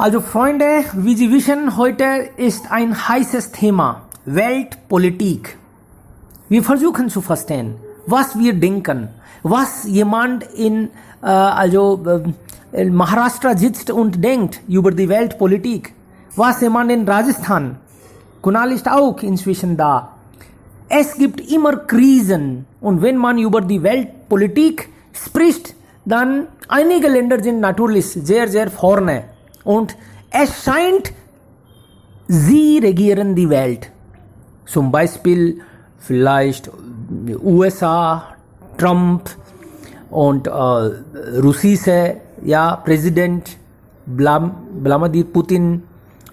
Also Freunde, wie Sie wissen, heute ist ein heißes Thema, Weltpolitik. Wir versuchen zu verstehen, was wir denken, was jemand in Maharashtra sitzt und denkt über die Weltpolitik, was jemand in Rajasthan, Kunal ist auch inzwischen da. Es gibt immer Krisen und wenn man über die Weltpolitik spricht, dann einige Länder sind natürlich sehr, sehr vorne. Und es scheint, sie regieren die Welt. Zum Beispiel vielleicht USA, Trump und russische Präsident Wladimir Putin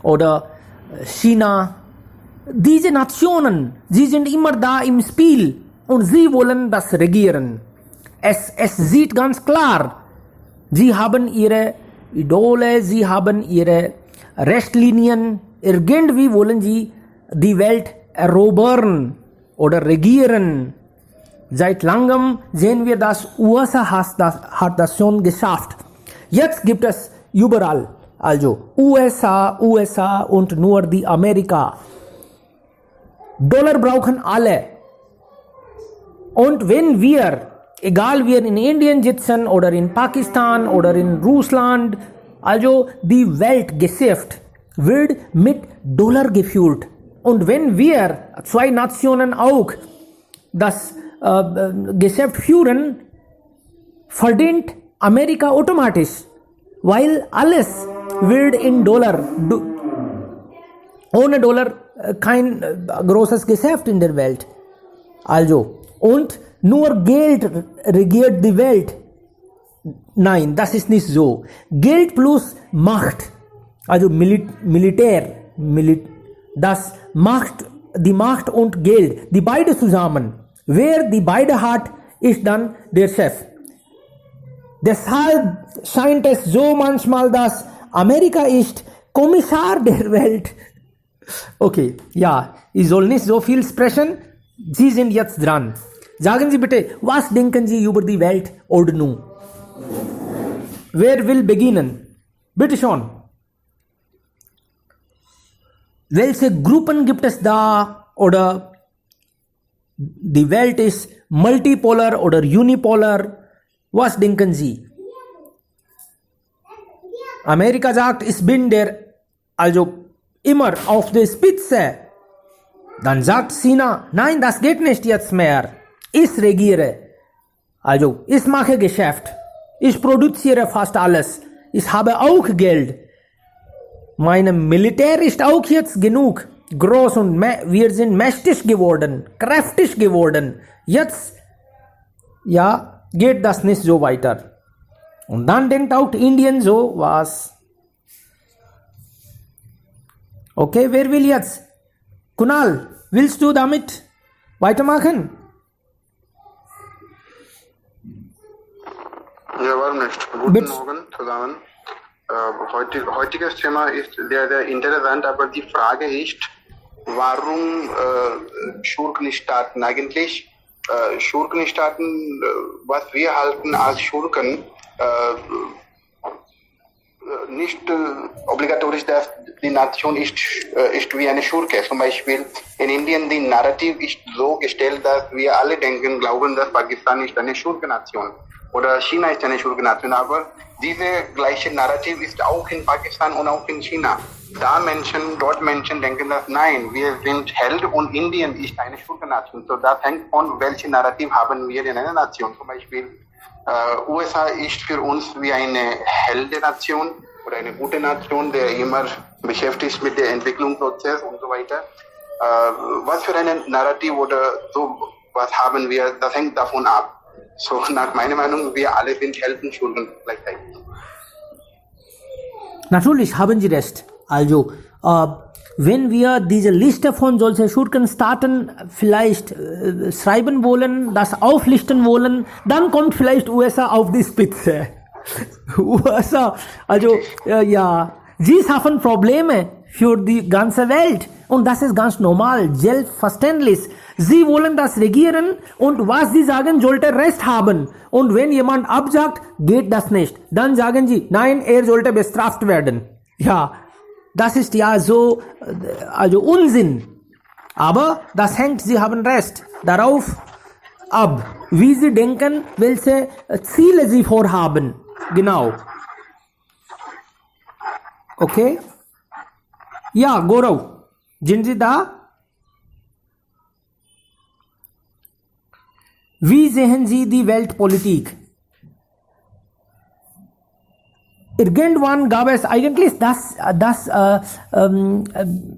oder China. Diese Nationen, sie sind immer da im Spiel und sie wollen das regieren. Es sieht ganz klar, sie haben ihre Idole, sie haben ihre Richtlinien, irgendwie wollen sie die Welt erobern oder regieren. Seit langem sehen wir, dass USA hat das schon geschafft. Jetzt gibt es überall, also USA und nur die Amerika. Dollar brauchen alle. Und wenn wir, egal wir in Indien sitzen oder in Pakistan oder in Russland, also die Weltgeschäft wird mit Dollar geführt. Und wenn wir zwei Nationen auch das Geschäft führen, verdient Amerika automatisch, weil alles wird in Dollar. Ohne Dollar kein großes Geschäft in der Welt. Also, und nur Geld regiert die Welt. Nein, das ist nicht so. Geld plus Macht, also Militär, das Macht, die Macht und Geld, die beide zusammen. Wer die beide hat, ist dann der Chef. Deshalb scheint es so manchmal, dass Amerika ist Kommissar der Welt. Okay, ja, ich soll nicht so viel sprechen. Sie sind jetzt dran. Sagen Sie bitte, was denken Sie über die Weltordnung? Wer will beginnen? Bitte schon. Welche Gruppen gibt es da? Oder die Welt ist multipolar oder unipolar? Was denken Sie? Amerika sagt, ich bin immer auf der Spitze. Dann sagt China, nein, das geht nicht jetzt mehr. Ich regiere. Also, ich mache Geschäft. Ich produziere fast alles. Ich habe auch Geld. Mein Militär ist auch jetzt genug groß und wir sind mächtig geworden, kräftig geworden. Jetzt, geht das nicht so weiter. Und dann denkt auch Indien so, was? Okay, wer will jetzt? Kunal, willst du damit weitermachen? Ja, warum nicht? Guten Morgen zusammen. Heutiges Thema ist sehr, sehr interessant, aber die Frage ist, warum Schurkenstaaten eigentlich? Schurkenstaaten, was wir halten als Schurken, nicht obligatorisch, dass die Nation ist wie eine Schurke. Zum Beispiel in Indien, die Narrativ ist so gestellt, dass wir alle glauben, dass Pakistan ist eine Schurkennation oder China ist eine Schurkennation. Aber diese gleiche Narrativ ist auch in Pakistan und auch in China. Dort Menschen denken, dass nein, wir sind Held und Indien ist eine Schurkennation. So das hängt von welchem Narrativ haben wir in einer Nation. Zum Beispiel USA ist für uns wie eine Heldennation oder eine gute Nation, der immer beschäftigt ist mit dem Entwicklungsprozess und so weiter. Was für ein Narrativ oder so, was haben wir, das hängt davon ab. So nach meiner Meinung, wir alle sind Helden, Schulden gleichzeitig. Natürlich haben Sie recht. Also, wenn wir diese Liste von solchen Schurkenstaaten vielleicht schreiben wollen, das auflisten wollen, dann kommt vielleicht USA auf die Spitze. USA, also sie schaffen Probleme für die ganze Welt und das ist ganz normal, selbstverständlich. Sie wollen das regieren und was sie sagen, sollte Recht haben. Und wenn jemand absagt, geht das nicht. Dann sagen sie, nein, er sollte bestraft werden. Ja, das ist ja so, also Unsinn. Aber das hängt, Sie haben recht, darauf ab, wie Sie denken, welche Ziele Sie vorhaben. Genau. Okay? Ja, Gaurav, sind Sie da? Wie sehen Sie die Weltpolitik? Irgendwann gab es eigentlich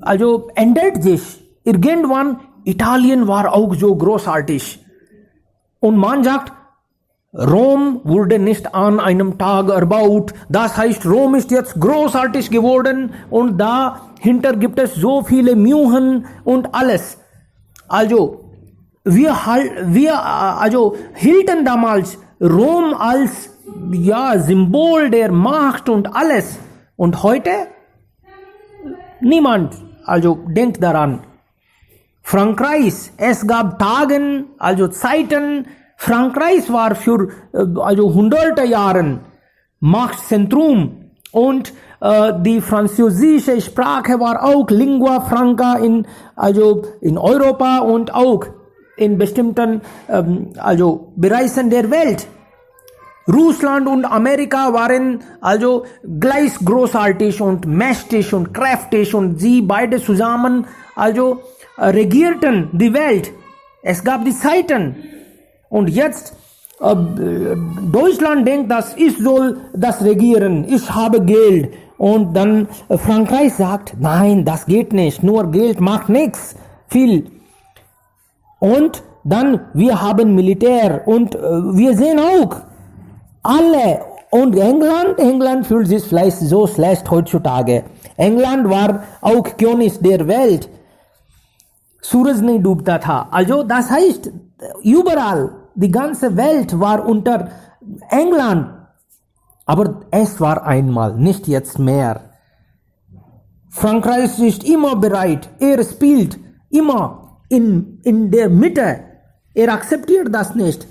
also ändert sich. Irgendwann Italien war auch so großartig. Und man sagt, Rom wurde nicht an einem Tag erbaut. Das heißt, Rom ist jetzt großartig geworden und dahinter gibt es so viele Mühen und alles. Also, wir hielten damals Rom als Symbol der Macht und alles. Und heute? Niemand denkt daran. Frankreich, es gab Zeiten, Frankreich war für hunderte Jahre Machtzentrum und die französische Sprache war auch Lingua Franca in Europa und auch in bestimmten Bereichen der Welt. Russland und Amerika waren gleich großartig und mächtig und kräftig und sie beide zusammen regierten die Welt. Es gab die Zeiten. Und jetzt Deutschland denkt, dass ich soll das regieren, ich habe Geld. Und dann Frankreich sagt, nein, das geht nicht, nur Geld macht nichts, viel. Und dann wir haben Militär und wir sehen auch alle. Und England fühlt sich vielleicht so schlecht heutzutage. England war auch König der Welt. सूरज नहीं डूबता था das heißt überall die ganze Welt war unter England, aber es war einmal, nicht jetzt mehr. Frankreich ist immer bereit, spielt immer in der Mitte, akzeptiert das nicht,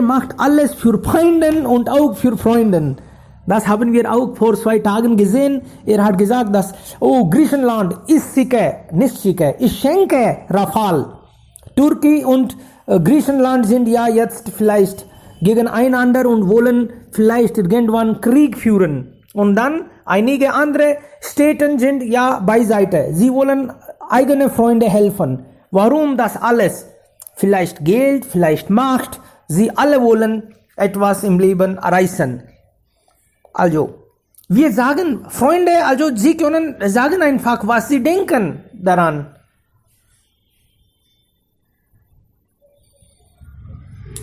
macht alles für Feinde und auch für Freunde. Das haben wir auch vor 2 Tagen gesehen. Hat gesagt, dass, Griechenland ist nicht sicher. Ich schenke Rafale. Türkei und Griechenland sind ja jetzt vielleicht gegeneinander und wollen vielleicht irgendwann Krieg führen. Und dann einige andere Staaten sind ja beiseite. Sie wollen eigene Freunde helfen. Warum das alles? Vielleicht Geld, vielleicht Macht. Sie alle wollen etwas im Leben erreichen. Wir sagen, Freunde, Sie können sagen einfach, was Sie denken daran.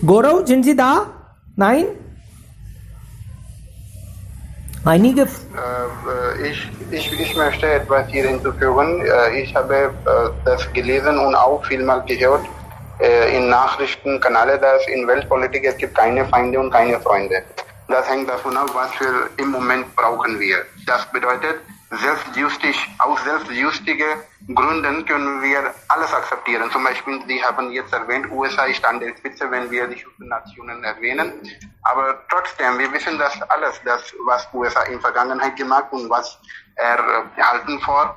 Gaurav, sind Sie da? Nein? Einige... Ich möchte etwas hier hinzufügen. Ich habe das gelesen und auch vielmal gehört in Nachrichtenkanälen, dass in Weltpolitik es gibt keine Feinde und keine Freunde. Das hängt davon ab, was wir im Moment brauchen wir. Das bedeutet, aus selbstjustigen Gründen können wir alles akzeptieren. Zum Beispiel, Sie haben jetzt erwähnt, USA ist an der Spitze, wenn wir die Nationen erwähnen. Aber trotzdem, wir wissen, dass alles, was USA in der Vergangenheit gemacht und was halten vor,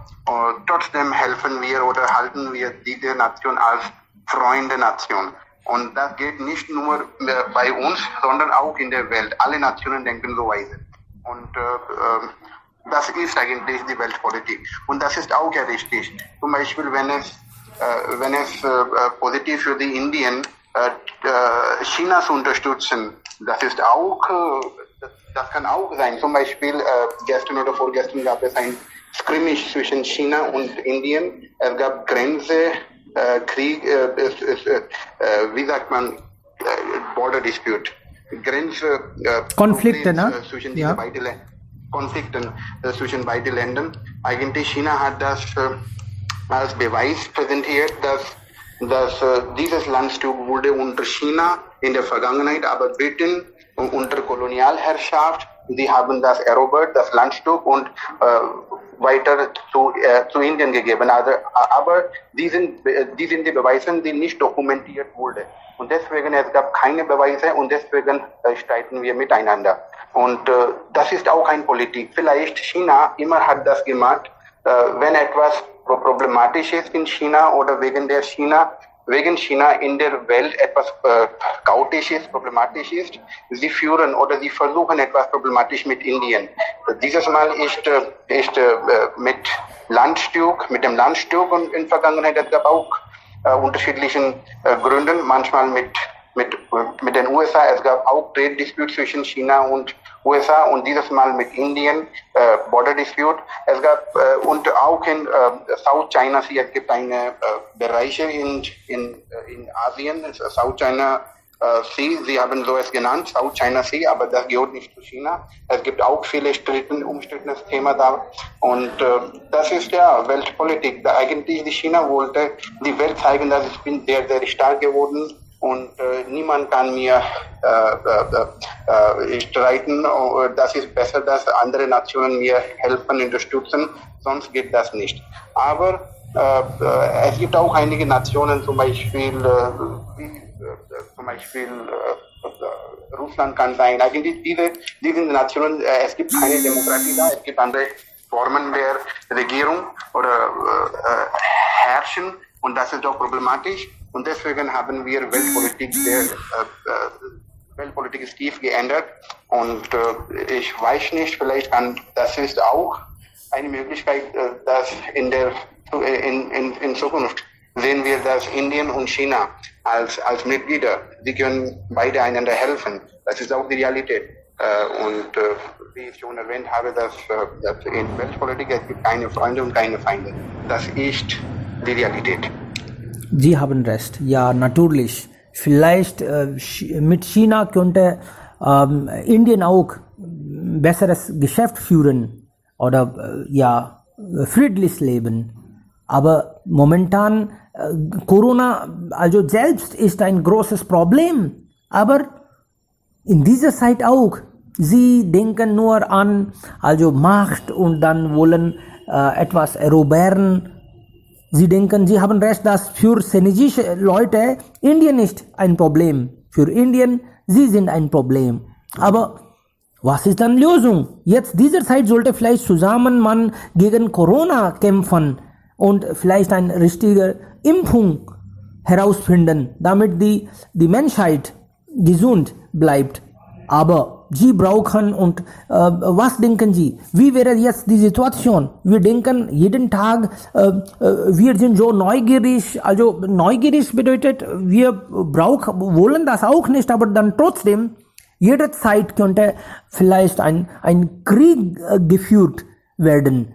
trotzdem helfen wir oder halten wir diese Nation als Freunde-Nation. Und das geht nicht nur bei uns, sondern auch in der Welt. Alle Nationen denken so weise. Und das ist eigentlich die Weltpolitik. Und das ist auch ja richtig. Zum Beispiel, wenn es positiv für die Indien China zu unterstützen, das ist auch, das kann auch sein. Zum Beispiel gestern oder vorgestern gab es ein Skirmish zwischen China und Indien. Es gab Grenze. Krieg, wie sagt man, Border Dispute, Konflikte, ne? Zwischen diese beiden Konflikten zwischen beiden Ländern. Eigentlich China hat das als Beweis präsentiert, dass dieses Landstück wurde unter China in der Vergangenheit, aber Briten unter Kolonialherrschaft, sie haben das erobert, das Landstück, und weiter zu Indien gegeben. Aber die sind die Beweise, die nicht dokumentiert wurden. Und deswegen, es gab keine Beweise und deswegen streiten wir miteinander. Und das ist auch eine Politik. Vielleicht China immer hat das gemacht, wenn etwas problematisch ist in China oder wegen China in der Welt etwas chaotisch ist, problematisch ist, sie führen oder sie versuchen etwas problematisch mit Indien. Dieses Mal ist mit dem Landstück und in Vergangenheit es gab auch unterschiedlichen Gründen, manchmal mit den USA. Es gab auch Trade Dispute zwischen China und USA und dieses Mal mit Indien, Border Dispute. Es gab und auch in South China Sea, es gibt eine Bereiche in Asien, South China Sea, sie haben so es genannt, South China Sea, aber das gehört nicht zu China. Es gibt auch viele umstrittenes Thema da und das ist ja Weltpolitik. Eigentlich die China wollte die Welt zeigen, dass ich bin sehr, sehr stark geworden und niemand kann mir streiten. Das ist besser, dass andere Nationen mir helfen, unterstützen, sonst geht das nicht. Aber es gibt auch einige Nationen, zum Beispiel Russland kann sein. Eigentlich diese Nationen, es gibt keine Demokratie da, es gibt andere Formen der Regierung oder Herrschen und das ist doch problematisch. Und deswegen haben wir Weltpolitik ist tief geändert und ich weiß nicht, vielleicht das ist auch eine Möglichkeit, dass in Zukunft sehen wir, dass Indien und China als Mitglieder, die können beide einander helfen. Das ist auch die Realität. Und wie ich schon erwähnt habe, dass in Weltpolitik es gibt keine Freunde und keine Feinde. Das ist die Realität. Sie haben recht, ja, natürlich. Vielleicht mit China könnte Indien auch besseres Geschäft führen oder friedlich leben. Aber momentan Corona, also selbst ist ein großes Problem. Aber in dieser Zeit auch, sie denken nur an also Macht und dann wollen etwas erobern. Sie denken, sie haben recht, dass für chinesische Leute Indien ist ein Problem. Für Indien, sie sind ein Problem. Aber was ist dann Lösung? Jetzt dieser Zeit sollte vielleicht zusammen man gegen Corona kämpfen und vielleicht eine richtige Impfung herausfinden, damit die Menschheit gesund bleibt. Aber sie brauchen und was denken Sie? Wie wäre jetzt die Situation? Wir denken jeden Tag, wir sind so neugierig. Also neugierig bedeutet, wir wollen das auch nicht, aber dann trotzdem, jederzeit könnte vielleicht ein Krieg geführt werden.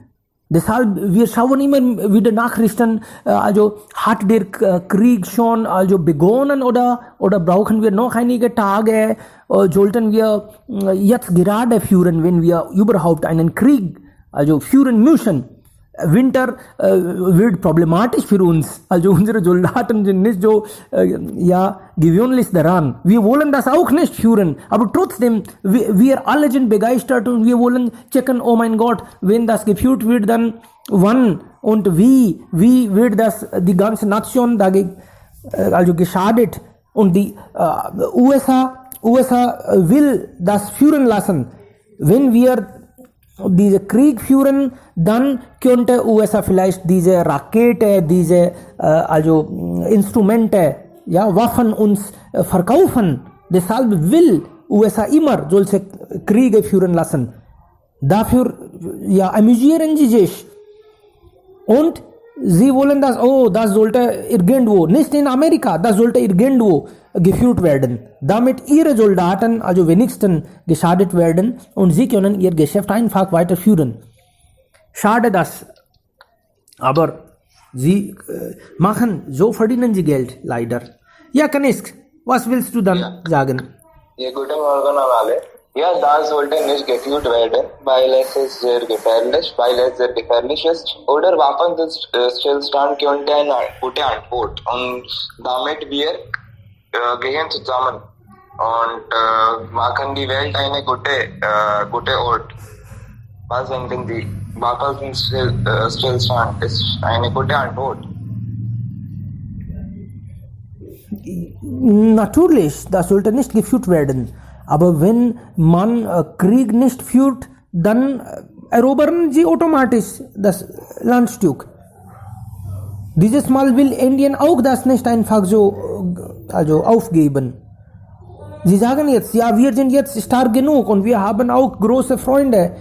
Deshalb, wir schauen immer wieder Nachrichten, also hat der Krieg schon also begonnen oder brauchen wir noch einige Tage, sollten wir jetzt gerade führen, wenn wir überhaupt einen Krieg also führen müssen. Winter wird problematisch für uns, also unsere Soldaten sind nicht so gewöhnlich daran. Wir wollen das auch nicht führen, aber trotzdem, wir alle sind begeistert und wir wollen checken, oh mein Gott, wenn das geführt wird, dann wann und wie wird das die ganze Nation dagegen also geschadet und die USA will das führen lassen. Wenn wir diese Krieg führen, dann könnte USA vielleicht diese Rakete, diese also Instrumente, Waffen uns verkaufen. Deshalb will USA immer solche Kriege führen lassen. Dafür amüsieren sie sich. Und sie wollen das sollte irgendwo, nicht in Amerika, das sollte irgendwo geführt werden, damit ihre Soldaten also wenigstens geschadet werden und sie können ihr Geschäft einfach weiterführen. Schade das, aber sie so verdienen sie Geld, leider. Ja, Kanisk, was willst du dann sagen? Ja, guten Morgen an alle. Ja, das sollte nicht geführt werden, weil es ist sehr gefährlich, ist. Oder Waffenstillstand könnte eine gute Antwort. Und damit wir gehen zusammen und machen die Welt eine gute Ort. Wahrscheinlich die Waffenstillstand ist eine gute Antwort. Natürlich, das sollte nicht geführt werden. Aber wenn man Krieg nicht führt, dann erobern sie automatisch das Landstück. Dieses Mal will Indien auch das nicht einfach so aufgeben. Sie sagen jetzt, ja, wir sind jetzt stark genug und wir haben auch große Freunde,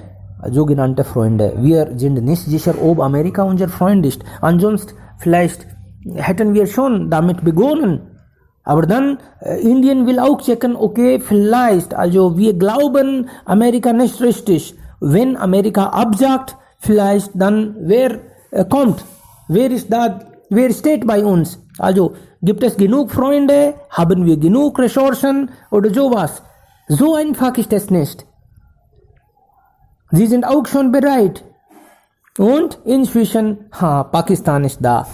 sogenannte Freunde. Wir sind nicht sicher, ob Amerika unser Freund ist. Ansonsten vielleicht hätten wir schon damit begonnen. Aber dann, Indien will auch checken, okay, vielleicht, wir glauben Amerika nicht richtig. Wenn Amerika absagt, vielleicht dann, wer kommt? Wer ist da? Wer steht bei uns? Also, gibt es genug Freunde? Haben wir genug Ressourcen? Oder sowas? So einfach ist es nicht. Sie sind auch schon bereit. Und inzwischen, Pakistan ist da.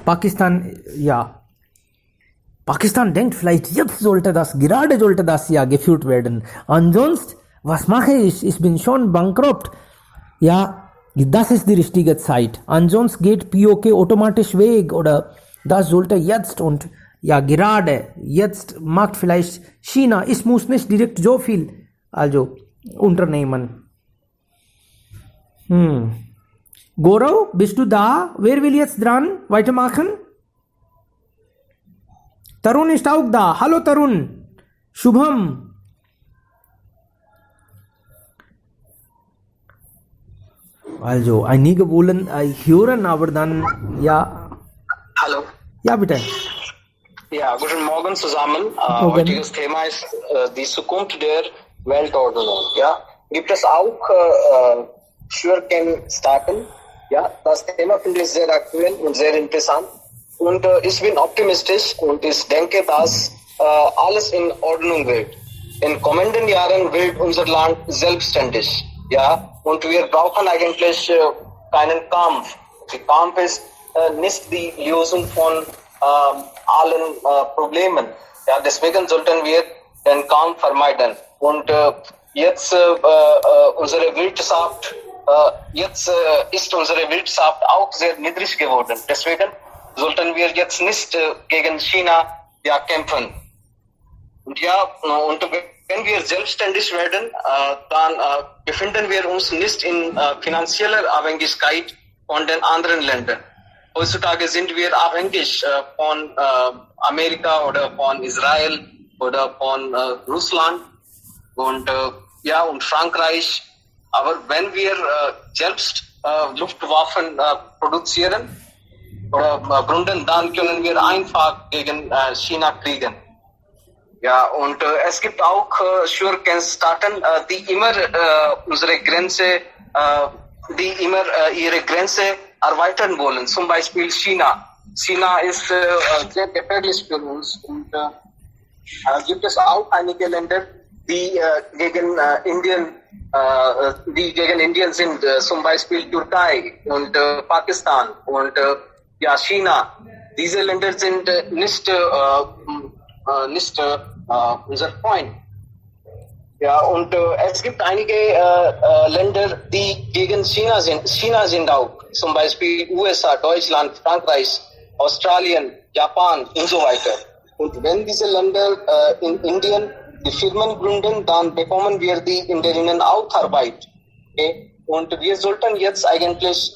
Pakistan denkt vielleicht, jetzt sollte das ja geführt werden. Ansonsten, was mache ich? Ich bin schon bankrott. Ja, das ist die richtige Zeit. Ansonsten geht POK automatisch weg oder das sollte jetzt und ja, gerade jetzt macht vielleicht China. Ich muss nicht direkt so viel unternehmen. Gaurav, bist du da? Wer will jetzt dran weitermachen? Tarun ist auch da. Hallo Tarun. Shubham. Einige wollen hören, aber dann, ja. Hallo. Ja, bitte. Ja, guten Morgen zusammen. Morgen. Heutiges Thema ist die Zukunft der Weltordnung. Ja, gibt es auch Sugarcane-Staaten? Ja, das Thema finde ich sehr aktuell und sehr interessant. Und ich bin optimistisch und ich denke, dass alles in Ordnung wird. In kommenden Jahren wird unser Land selbstständig. Ja, und wir brauchen eigentlich keinen Kampf. Der Kampf ist nicht die Lösung von allen Problemen. Ja, deswegen sollten wir den Kampf vermeiden. Und jetzt unsere Wirtschaft, ist unsere Wirtschaft auch sehr niedrig geworden. Deswegen sollten wir jetzt nicht gegen China kämpfen. Und wenn wir selbstständig werden, dann befinden wir uns nicht in finanzieller Abhängigkeit von den anderen Ländern. Heutzutage sind wir abhängig von Amerika oder von Israel oder von Russland und Frankreich. Aber wenn wir selbst Luftwaffen produzieren oder gründen, dann können wir einfach gegen China kriegen. Ja, und es gibt auch Sugarcane-Staaten, die immer ihre Grenze erweitern wollen. Zum Beispiel China. China ist sehr gefährlich für uns. Und gibt es auch einige Länder, die gegen Indien sind. Zum Beispiel Türkei und Pakistan und China. Diese Länder sind nicht unser Freund. Ja, und es gibt einige Länder, die gegen China sind auch. Zum Beispiel USA, Deutschland, Frankreich, Australien, Japan und so weiter. Und wenn diese Länder in Indien die Firmen gründen, dann bekommen wir die Indierinnen auch Arbeit. Okay? Und wir sollten jetzt eigentlich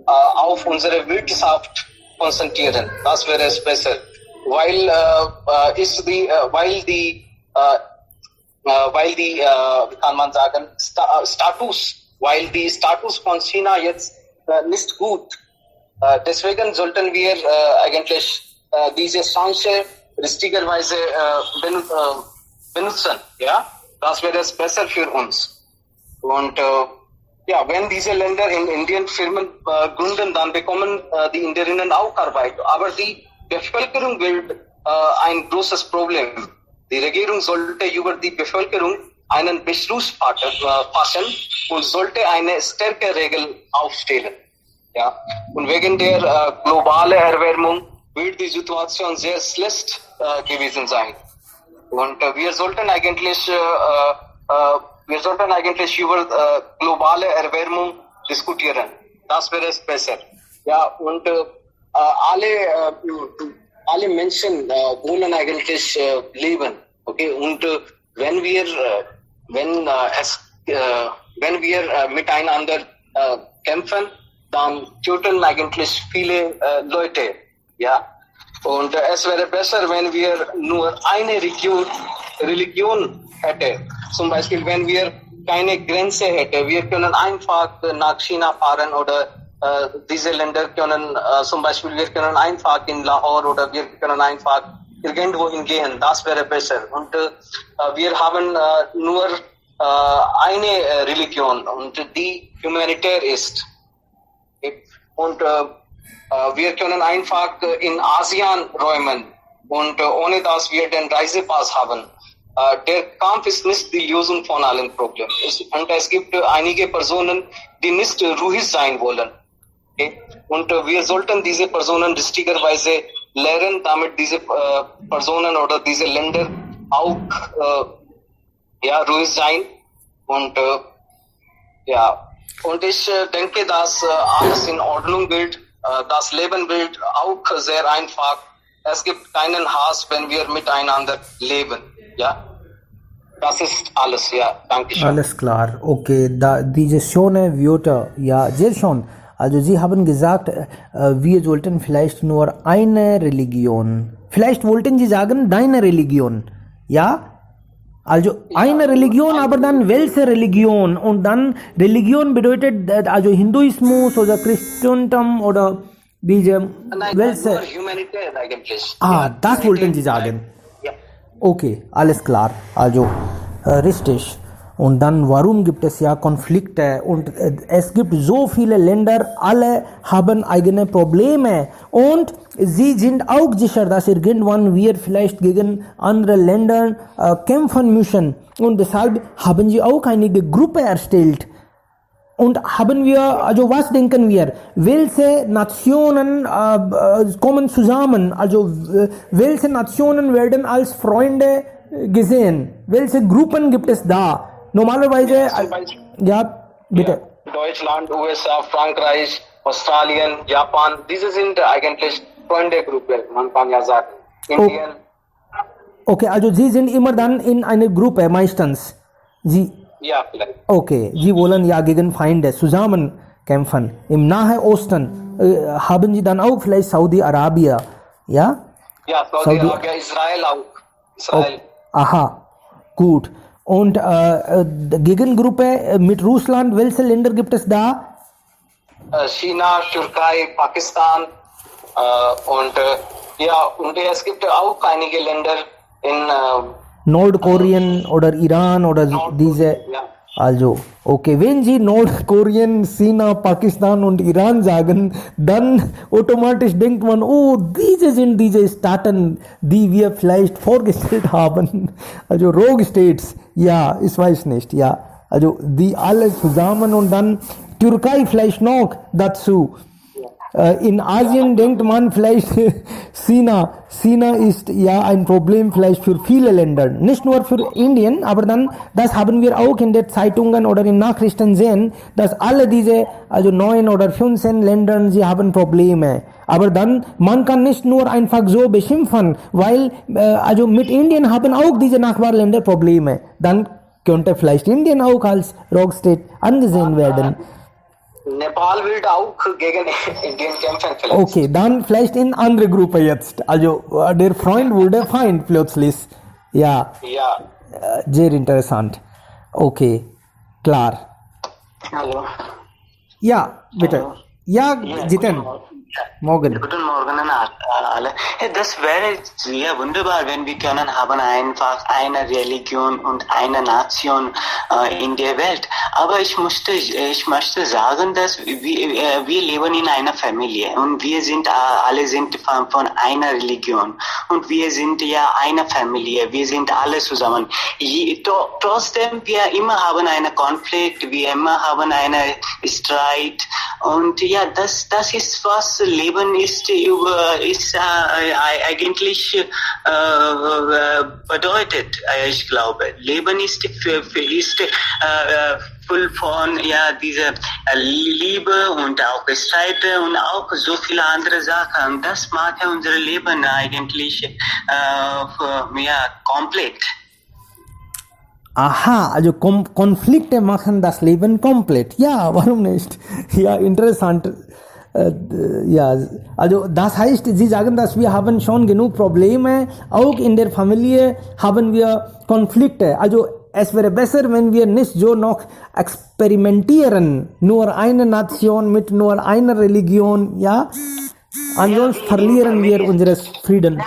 auf unsere Wirtschaft konzentrieren. Das wäre es besser. Weil die Status von China jetzt nicht gut. Deswegen sollten wir eigentlich diese Chance richtigerweise benutzen. Ja, das wäre es besser für uns. Und wenn diese Länder in Indien Firmen gründen, dann bekommen die Indierinnen auch Arbeit. Aber die Bevölkerung wird ein großes Problem. Die Regierung sollte über die Bevölkerung einen Beschluss fassen und sollte eine stärkere Regel aufstellen. Ja? Und wegen der globalen Erwärmung wird die Situation sehr schlecht gewesen sein. Und wir sollten eigentlich wir sollten eigentlich über globale Erwärmung diskutieren. Das wäre es besser. Ja, und alle Menschen wollen eigentlich leben. Okay, und wenn wir miteinander kämpfen, dann töten eigentlich viele Leute. Ja, und es wäre besser, wenn wir nur eine Religion hätten. Zum Beispiel, wenn wir keine Grenze hätten, wir können einfach nach China fahren oder diese Länder können, zum Beispiel, wir können einfach in Lahore oder wir können einfach irgendwo hingehen. Das wäre besser. Und wir haben nur eine Religion und die humanitär ist. Und wir können einfach in Asien räumen und ohne dass wir den Reisepass haben. Der Kampf ist nicht die Lösung von allen Problemen. Und es gibt einige Personen, die nicht ruhig sein wollen. Okay? Und wir sollten diese Personen richtigerweise lernen, damit diese Personen oder diese Länder auch ruhig sein. Und und ich denke, dass alles in Ordnung wird. Das Leben wird auch sehr einfach. Es gibt keinen Hass, wenn wir miteinander leben. Ja, das ist alles. Ja, danke schön. Alles klar, okay. Diese schöne Wörter, ja, sehr schön. Also Sie haben gesagt, wir sollten vielleicht nur eine Religion. Vielleicht wollten Sie sagen, deine Religion. Ja? Also eine Religion, aber dann welche Religion? Und dann Religion bedeutet also Hinduismus oder Christentum oder diese Nein, welche? nur humanitär eigentlich. Das wollten Sie sagen. Ja. Okay, alles klar. Also richtig. Und dann, warum gibt es ja Konflikte? Und es gibt so viele Länder, alle haben eigene Probleme. Und sie sind auch sicher, dass irgendwann wir vielleicht gegen andere Länder kämpfen müssen. Und deshalb haben sie auch einige Gruppe erstellt. Und haben wir, also was denken wir? Welche Nationen kommen zusammen? Also welche Nationen werden als Freunde gesehen? Welche Gruppen gibt es da? Normalerweise, ja, bitte. Ja, Deutschland, USA, Frankreich, Australien, Japan, diese sind eigentlich Freundegruppen, man kann ja sagen. Indien. Okay, also Sie sind immer dann in einer Gruppe, meistens. Sie, Ja, vielleicht. okay, Sie wollen ja gegen Feinde zusammen kämpfen. Im Nahen Osten haben Sie dann auch vielleicht Saudi-Arabien, ja? Ja, Saudi-Arabien, Israel auch. Israel. Aha, gut. Und Gegengruppe mit Russland, welche Länder gibt es da? China, Türkei, Pakistan und es gibt auch einige Länder in Nordkorea oder Iran oder diese. ja. Also, okay, wenn Sie Nordkorea, China, Pakistan und Iran sagen, dann automatisch denkt man, oh, diese sind diese Staaten, die wir vielleicht vorgestellt haben. Also Rogue States, ja, ich weiß nicht, ja. Also die alle zusammen und dann Türkei vielleicht noch dazu. In Asien denkt man vielleicht China. China ist ja ein Problem vielleicht für viele Länder. Nicht nur für Indien, aber dann, das haben wir auch in den Zeitungen oder in Nachrichten sehen, dass alle diese, also 9 oder 15 Länder, sie haben Probleme. Aber dann, man kann nicht nur einfach so beschimpfen, weil, also mit Indien haben auch diese Nachbarländer Probleme. Dann könnte vielleicht Indien auch als Rogue State angesehen werden. Nepal wird auch gegen Indien kämpfen vielleicht. Okay, dann vielleicht in andere Gruppe jetzt. Also der Freund wurde Feind plötzlich. Ja, Ja. sehr interessant. Okay, klar. Hallo. Ja, bitte. Ja, Jiten. Morgen. Guten Morgen an alle. Das wäre sehr wunderbar, wenn wir können haben einfach eine Religion und eine Nation in der Welt. Aber ich möchte sagen, dass wir leben in einer Familie und wir sind alle sind von einer Religion und wir sind ja eine Familie. Wir sind alle zusammen. Trotzdem wir immer haben einen Konflikt, wir immer haben einen Streit Und ja, das ist, was Leben ist, eigentlich bedeutet. Ich glaube, Leben ist voll von dieser Liebe und auch Streit und auch so viele andere Sachen. Das macht unser Leben eigentlich komplett. Aha, also Konflikte machen das Leben komplett. Ja, warum nicht? Ja, interessant. Ja, also das heißt, Sie sagen, dass wir haben schon genug Probleme. Auch in der Familie haben wir Konflikte. Also es wäre besser, wenn wir nicht so noch experimentieren. Nur eine Nation mit nur einer Religion, ja? Ansonsten verlieren wir unseren Frieden.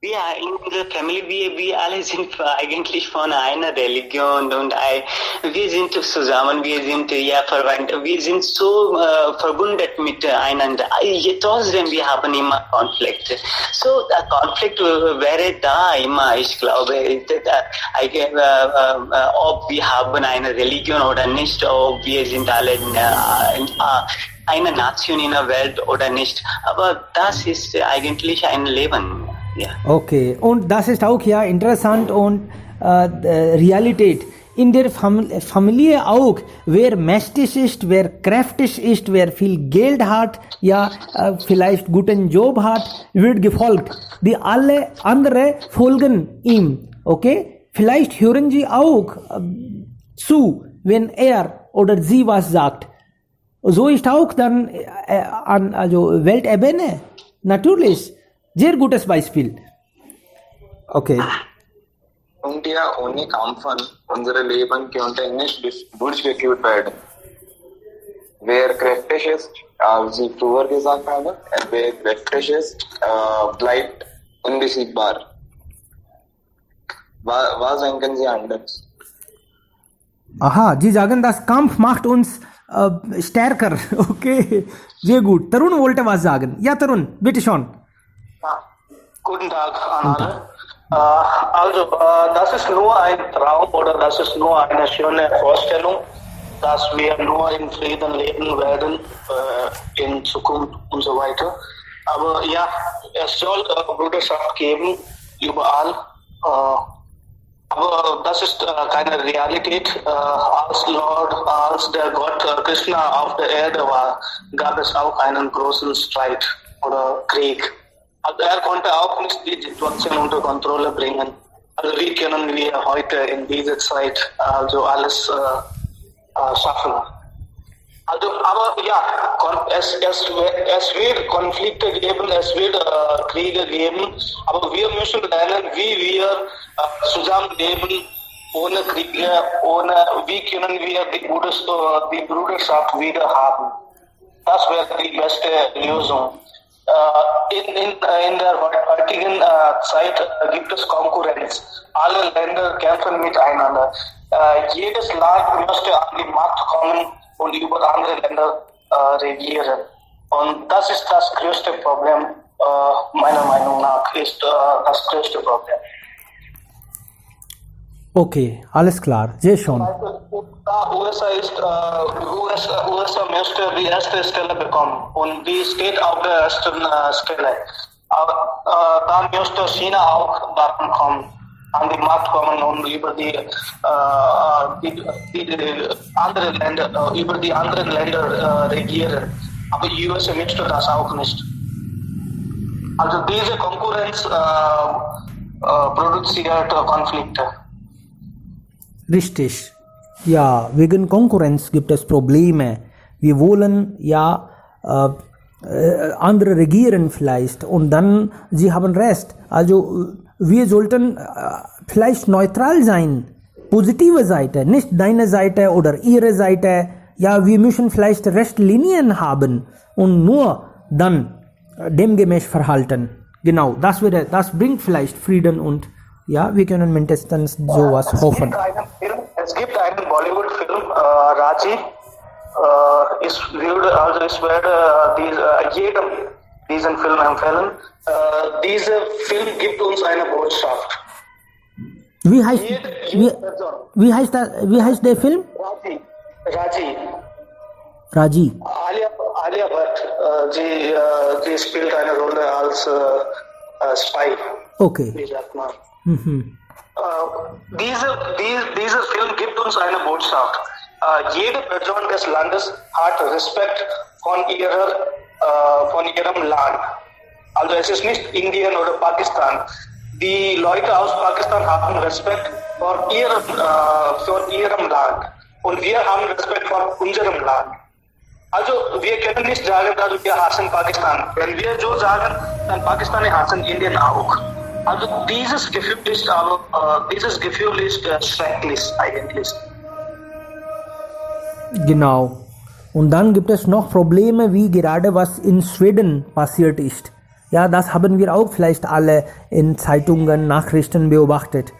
Ja, in unserer Familie, wir alle sind eigentlich von einer Religion und wir sind zusammen, wir sind verwandt, wir sind so verbunden miteinander. Trotzdem, wir haben immer Konflikte. So, der Konflikt wäre da immer, ich glaube, ob wir haben eine Religion oder nicht, ob wir sind alle eine Nation in der Welt oder nicht. Aber das ist eigentlich ein Leben. Ja. Okay, und das ist auch ja interessant und Realität. In der Familie auch, wer mächtig ist, wer kräftig ist, wer viel Geld hat, ja, vielleicht guten Job hat, wird gefolgt. Die alle andere folgen ihm. Okay? Vielleicht hören sie auch zu, wenn er oder sie was sagt. So ist auch dann also Weltebene. Natürlich. Sehr gutes Beispiel. Okay. Und ja, ohne Kampfen, unsere Leben könnte nicht durchgeführt werden. Wer kräftig ist, als Sie früher gesagt haben, wer kräftig ist, bleibt unbesiegbar. Was denken Sie anders? Aha, Sie sagen, das Kampf macht uns stärker. Okay, sehr gut. Tarun wollte was sagen. Ja, Tarun, bitte schon. Guten Tag an alle. Das ist nur ein Traum oder das ist nur eine schöne Vorstellung, dass wir nur in Frieden leben werden in Zukunft und so weiter. Aber ja, es soll Bruderschaft geben, überall. Aber das ist keine Realität. Als der Gott Krishna auf der Erde war, gab es auch einen großen Streit oder Krieg. Also er konnte auch nicht die Situation unter Kontrolle bringen. Also wie können wir heute in dieser Zeit also alles schaffen? Also, aber ja, es wird Konflikte geben, es wird Kriege geben, aber wir müssen lernen, wie wir zusammenleben ohne Kriege, wie können wir die Bruderschaft wieder haben. Das wäre die beste Lösung. In der heutigen Zeit gibt es Konkurrenz. Alle Länder kämpfen miteinander. Jedes Land möchte an die Macht kommen und über andere Länder regieren. Und das ist das größte Problem, meiner Meinung nach, ist das größte Problem. Okay, alles klar, sehr schön. USA möchte die erste Stelle bekommen und die steht auf der ersten Stelle. Aber dann möchte China auch daran kommen, an die Macht kommen und über die anderen Länder, über die anderen Länder regieren. Aber die USA möchte das auch nicht. Also diese Konkurrenz produziert Konflikte. Richtig. Ja, wegen Konkurrenz gibt es Probleme. Wir wollen ja andere regieren vielleicht und dann, Sie haben recht. Also wir sollten vielleicht neutral sein. Positive Seite, nicht deine Seite oder ihre Seite. Ja, wir müssen vielleicht Richtlinien haben und nur dann demgemäß verhalten. Genau, das bringt vielleicht Frieden und ja, wir können mindestens sowas hoffen. Es gibt einen Bollywood-Film, Raji. Ich werde jedem diesen Film empfehlen. Dieser Film gibt uns eine Botschaft. Wie heißt der Film? Raji. Raji. sie spielt eine Rolle als Spy. Okay. Wie sagt man? Mhm. Dieser Film gibt uns eine Botschaft. Jede Person des Landes hat Respekt von ihrem Land. Also es ist nicht Indien oder Pakistan. Die Leute aus Pakistan haben Respekt vor ihrem Land. Und wir haben Respekt vor unserem Land. Also wir können nicht sagen, dass wir hassen Pakistan. Wenn wir so sagen, dann Pakistani hassen Indien auch. Also dieses Gefühl ist schrecklich eigentlich. Genau. Und dann gibt es noch Probleme, wie gerade was in Schweden passiert ist. Ja, das haben wir auch vielleicht alle in Zeitungen, Nachrichten beobachtet.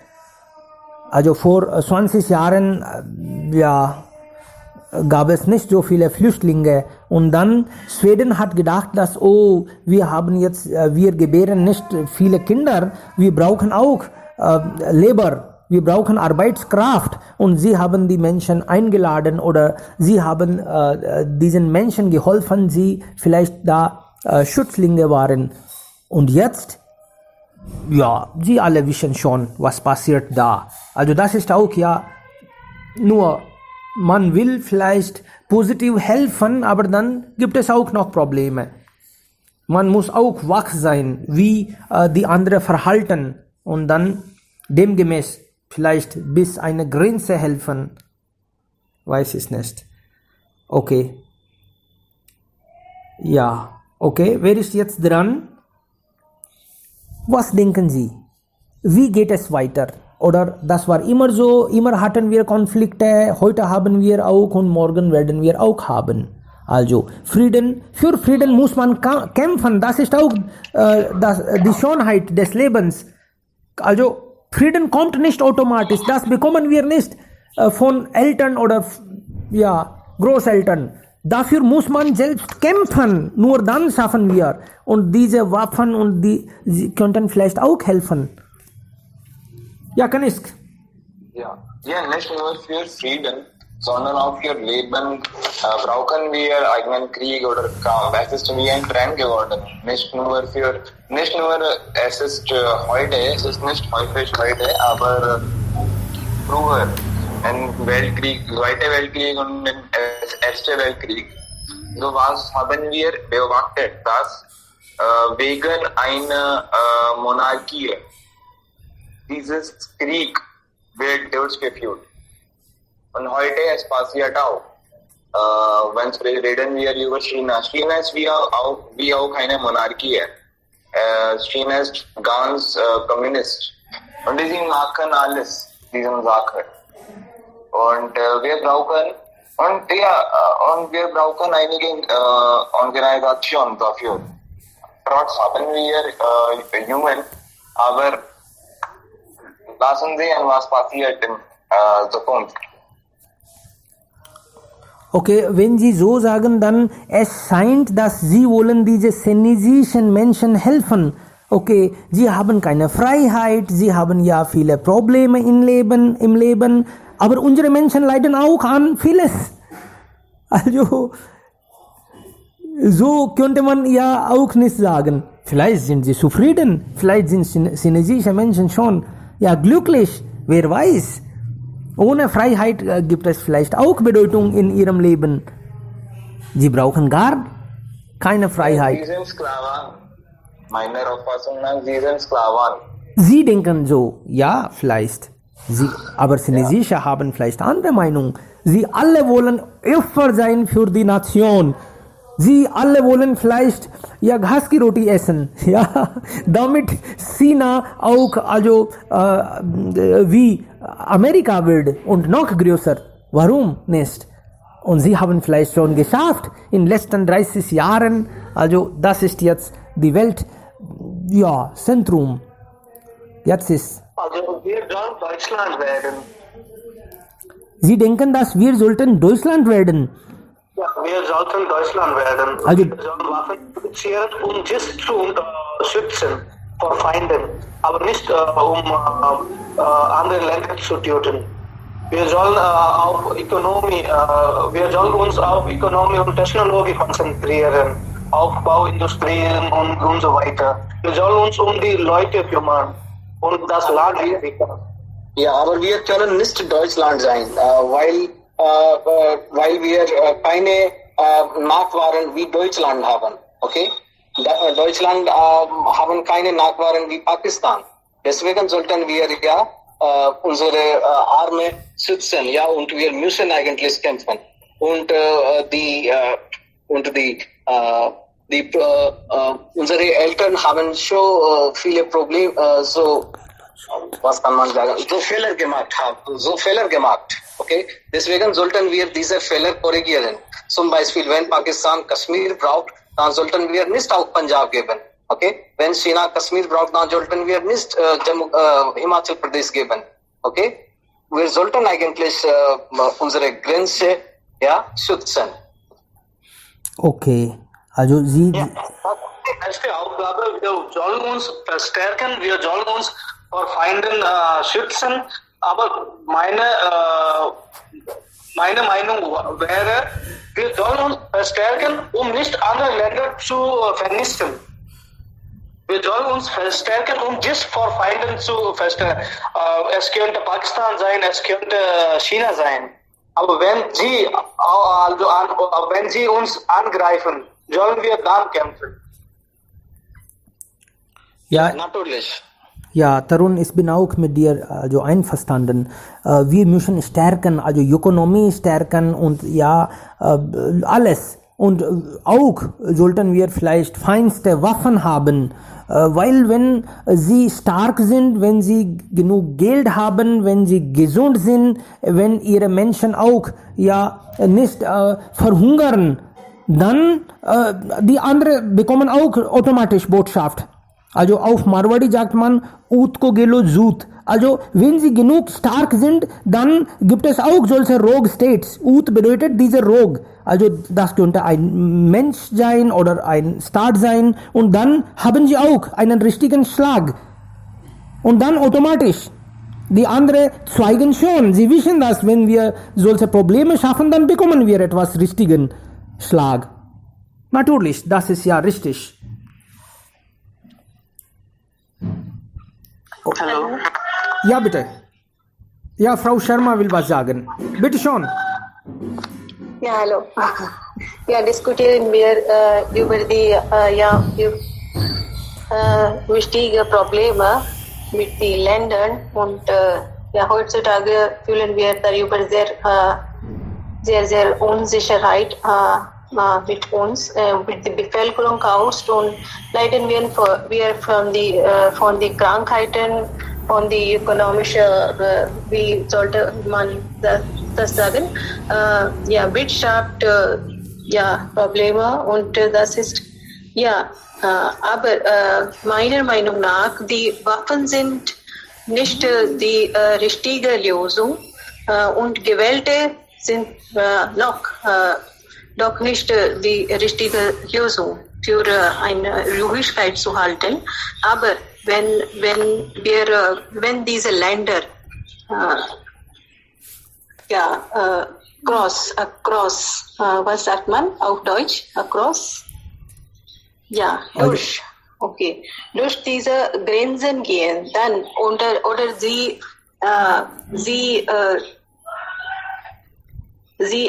Also vor 20 Jahren, gab es nicht so viele Flüchtlinge. Und dann Schweden hat gedacht, dass, wir gebären nicht viele Kinder, wir brauchen auch Labor, wir brauchen Arbeitskraft. Und sie haben die Menschen eingeladen oder sie haben diesen Menschen geholfen, die vielleicht da Schützlinge waren. Und jetzt, sie alle wissen schon, was passiert da. Also das ist auch nur, man will vielleicht positiv helfen, aber dann gibt es auch noch Probleme. Man muss auch wach sein, wie die anderen verhalten und dann demgemäß vielleicht bis eine Grenze helfen. Weiß ich nicht. Okay. Ja, okay. Wer ist jetzt dran? Was denken Sie? Wie geht es weiter? Oder das war immer so, immer hatten wir Konflikte, heute haben wir auch und morgen werden wir auch haben. Also für Frieden muss man kämpfen, das ist auch die Schönheit des Lebens. Also Frieden kommt nicht automatisch, das bekommen wir nicht von Eltern oder Großeltern. Dafür muss man selbst kämpfen, nur dann schaffen wir. Und diese Waffen sie könnten vielleicht auch helfen. Ja, Kanisk. Ja, nicht nur für Frieden, sondern auch für Leben brauchen wir eigenen Krieg oder Kampf. Es ist wie ein Trend geworden. Es ist heute, es ist nicht häufig heute, aber früher, im Weltkrieg, Zweiter Weltkrieg und im Ersten Weltkrieg, so was haben wir beobachtet, dass wegen einer Monarchie dieses Krieg wird durchgeführt. Und heute es passiert auch. Wenn reden wir über China. China ist wie auch eine Monarchie. China ist ganz Kommunist. Und die machen alles, diese Sache. Und wir brauchen einige Organisationen dafür. Trotz haben wir Jungen, aber lassen Sie sehen, was passiert in Zukunft. Okay, wenn Sie so sagen, dann es scheint, dass Sie wollen diese senesischen Menschen helfen. Okay, sie haben keine Freiheit, sie haben viele Probleme im Leben, aber unsere Menschen leiden auch an vieles. Also, so könnte man auch nicht sagen. Vielleicht sind sie zufrieden, vielleicht sind senesische Menschen schon glücklich, wer weiß. Ohne Freiheit gibt es vielleicht auch Bedeutung in ihrem Leben. Sie brauchen gar keine Freiheit. Sie sind Sklaven. Meiner Auffassung nach, sie sind Sklaven. Sie denken so, ja, vielleicht. Aber Senesische haben vielleicht andere Meinung. Sie alle wollen Opfer sein für die Nation. Sie alle wollen vielleicht Ghas ki Roti essen. Damit China auch wie Amerika wird und noch größer. Warum nicht? Und sie haben vielleicht schon geschafft in den letzten 30 Jahren. Also das ist jetzt die Welt, Zentrum. Jetzt ist. Also wir sollen Deutschland werden. Sie denken, dass wir sollten Deutschland werden? Ja, wir sollten Deutschland werden. Also, wir sollen Waffen produzieren, um just zu schützen vor Feinden, aber nicht um andere Länder zu töten. Wir sollen uns auf Ökonomie und Technologie konzentrieren Aufbauindustrien und so weiter. Wir sollen uns um die Leute kümmern und das Land entwickeln. Ja, aber wir können nicht Deutschland sein, weil wir keine Nachwaren wie Deutschland haben. Okay? Deutschland haben keine Nachwaren wie Pakistan. Deswegen sollten wir ja unsere Arme schützen, ja, und wir müssen eigentlich kämpfen. Und unsere Eltern haben schon viele Probleme, was kann man sagen, so Fehler gemacht, okay? Deswegen sollten wir diese Fehler korrigieren. Zum Beispiel, wenn Pakistan Kaschmir braucht, dann sollten wir nicht auch Punjab geben, okay? Wenn China Kaschmir braucht, dann sollten wir nicht Himachal Pradesh geben, okay? Wir sollten eigentlich unsere Grenze, ja, schützen. Okay, also Sie... Ja, erste Aufgabe, wir sollen uns verstärken, wir sollen uns vor Feinden schützen, aber meine Meinung wäre, wir sollen uns verstärken, um nicht andere Länder zu vernichten. Wir sollen uns verstärken, um nicht vor Feinden zu verstärken. Es könnte Pakistan sein, es könnte China sein. Aber wenn sie uns angreifen, sollen wir dann kämpfen. Ja, Natürlich. ja, Tarun, ich bin auch mit dir also einverstanden. Wir müssen stärken, also Ökonomie stärken und ja, alles. Und auch sollten wir vielleicht feinste Waffen haben, weil wenn sie stark sind, wenn sie genug Geld haben, wenn sie gesund sind, wenn ihre Menschen auch ja nicht verhungern, dann die anderen bekommen auch automatisch Botschaft. Also auf Marwadi sagt man, Ut ko gelo Zut. Also wenn sie genug stark sind, dann gibt es auch solche Rogue-States. Ut bedeutet dieser Rogue. Also das könnte ein Mensch sein oder ein Staat sein. Und dann haben sie auch einen richtigen Schlag. Und dann automatisch. Die anderen zeigen schon, sie wissen das, wenn wir solche Probleme schaffen, dann bekommen wir etwas richtigen Schlag. Natürlich, das ist ja richtig. Hallo. Ja, bitte. Ja, Frau Sharma will was sagen. Bitte schon. Ja, hallo. Ja, diskutieren wir über die wichtigen Probleme mit den Ländern und ja, heutzutage fühlen wir darüber sehr Unsicherheit mit uns, mit der Bevölkerung aus und leiden wir von den Krankheiten, von den ökonomischen, wie sollte man das sagen, ja, Wirtschaft, ja, Probleme und das ist, ja, aber meiner Meinung nach, die Waffen sind nicht die richtige Lösung und Gewählte sind doch nicht die richtige Lösung für eine Ruhigkeit zu halten. Aber wenn diese Länder across, was sagt man auf Deutsch? Across? Ja, durch. Okay. Durch diese Grenzen gehen, dann oder sie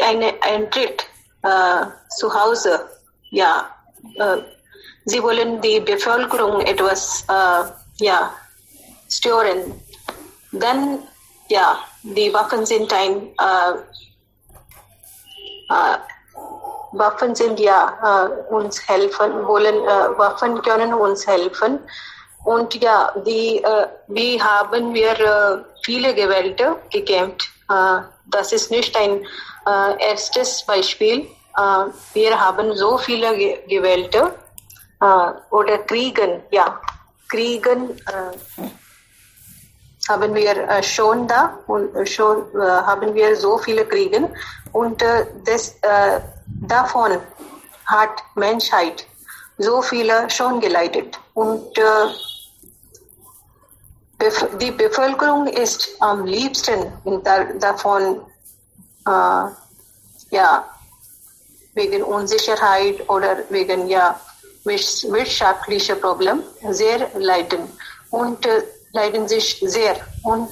einen Eintritt zu Hause, ja, sie wollen die Bevölkerung etwas, ja, stören. Dann, ja, die Waffen sind Waffen sind ja uns helfen, Waffen können uns helfen. Und ja, wie haben wir viele Gewählte gekämpft. Das ist nicht ein erstes Beispiel. Wir haben so viele Gewählte oder Kriegen, ja, haben wir schon da und schon haben wir so viele Kriege und davon hat Menschheit so viele schon geleitet und die Bevölkerung ist am liebsten davon ja, wegen Unsicherheit oder wegen wirtschaftlicher Problem sehr leiden und leiden sich sehr. Und